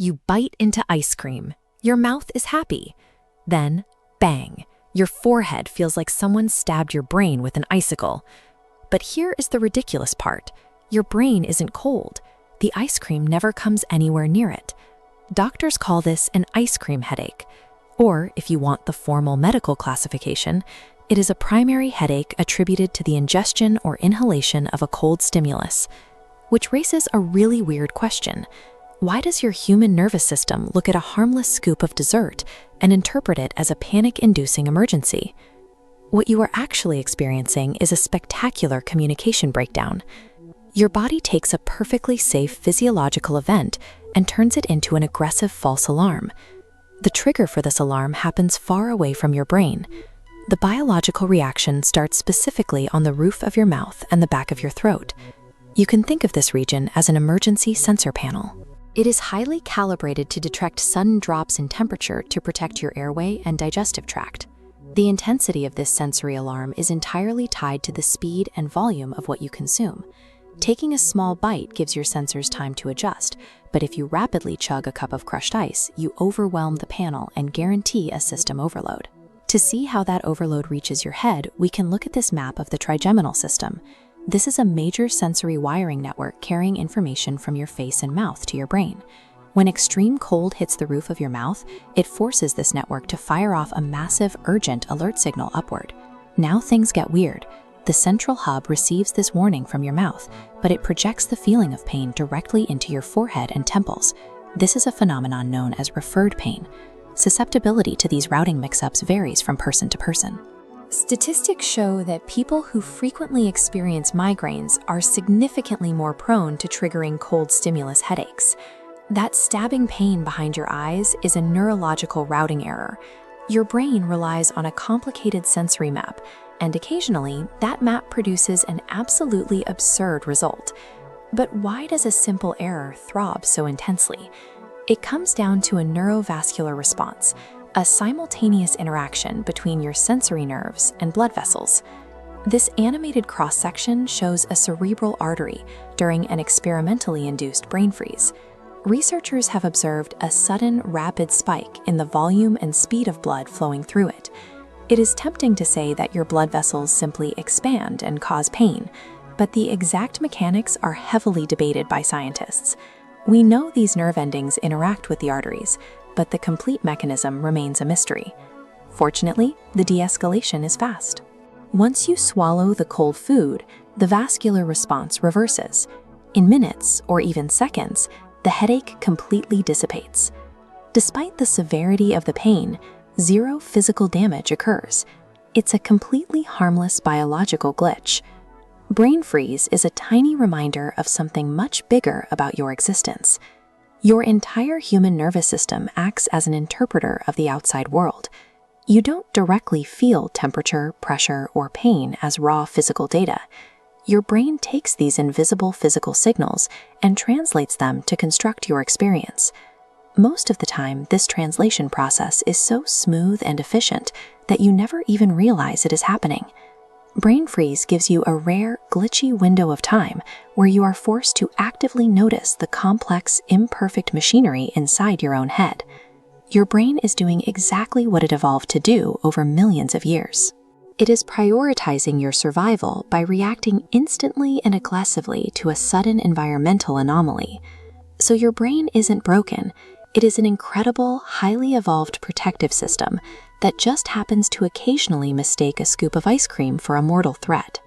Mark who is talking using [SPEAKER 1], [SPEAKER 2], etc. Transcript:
[SPEAKER 1] You bite into ice cream. Your mouth is happy. Then, bang, your forehead feels like someone stabbed your brain with an icicle. But here is the ridiculous part. Your brain isn't cold. The ice cream never comes anywhere near it. Doctors call this an ice cream headache. Or, if you want the formal medical classification, it is a primary headache attributed to the ingestion or inhalation of a cold stimulus. Which raises a really weird question. Why does your human nervous system look at a harmless scoop of dessert and interpret it as a panic-inducing emergency? What you are actually experiencing is a spectacular communication breakdown. Your body takes a perfectly safe physiological event and turns it into an aggressive false alarm. The trigger for this alarm happens far away from your brain. The biological reaction starts specifically on the roof of your mouth and the back of your throat. You can think of this region as an emergency sensor panel. It is highly calibrated to detect sudden drops in temperature to protect your airway and digestive tract. The intensity of this sensory alarm is entirely tied to the speed and volume of what you consume. Taking a small bite gives your sensors time to adjust, but if you rapidly chug a cup of crushed ice, you overwhelm the panel and guarantee a system overload. To see how that overload reaches your head, we can look at this map of the trigeminal system. This is a major sensory wiring network carrying information from your face and mouth to your brain. When extreme cold hits the roof of your mouth, it forces this network to fire off a massive, urgent alert signal upward. Now things get weird. The central hub receives this warning from your mouth, but it projects the feeling of pain directly into your forehead and temples. This is a phenomenon known as referred pain. Susceptibility to these routing mix-ups varies from person to person. Statistics show that people who frequently experience migraines are significantly more prone to triggering cold stimulus headaches. That stabbing pain behind your eyes is a neurological routing error. Your brain relies on a complicated sensory map, and occasionally, that map produces an absolutely absurd result. But why does a simple error throb so intensely? It comes down to a neurovascular response, a simultaneous interaction between your sensory nerves and blood vessels. This animated cross-section shows a cerebral artery during an experimentally induced brain freeze. Researchers have observed a sudden, rapid spike in the volume and speed of blood flowing through it. It is tempting to say that your blood vessels simply expand and cause pain, but the exact mechanics are heavily debated by scientists. We know these nerve endings interact with the arteries, but the complete mechanism remains a mystery. Fortunately, the de-escalation is fast. Once you swallow the cold food, the vascular response reverses. In minutes, or even seconds, the headache completely dissipates. Despite the severity of the pain, zero physical damage occurs. It's a completely harmless biological glitch. Brain freeze is a tiny reminder of something much bigger about your existence. Your entire human nervous system acts as an interpreter of the outside world. You don't directly feel temperature, pressure, or pain as raw physical data. Your brain takes these invisible physical signals and translates them to construct your experience. Most of the time, this translation process is so smooth and efficient that you never even realize it is happening. Brain freeze gives you a rare, glitchy window of time where you are forced to actively notice the complex, imperfect machinery inside your own head. Your brain is doing exactly what it evolved to do over millions of years. It is prioritizing your survival by reacting instantly and aggressively to a sudden environmental anomaly. So your brain isn't broken. It is an incredible, highly evolved protective system that just happens to occasionally mistake a scoop of ice cream for a mortal threat.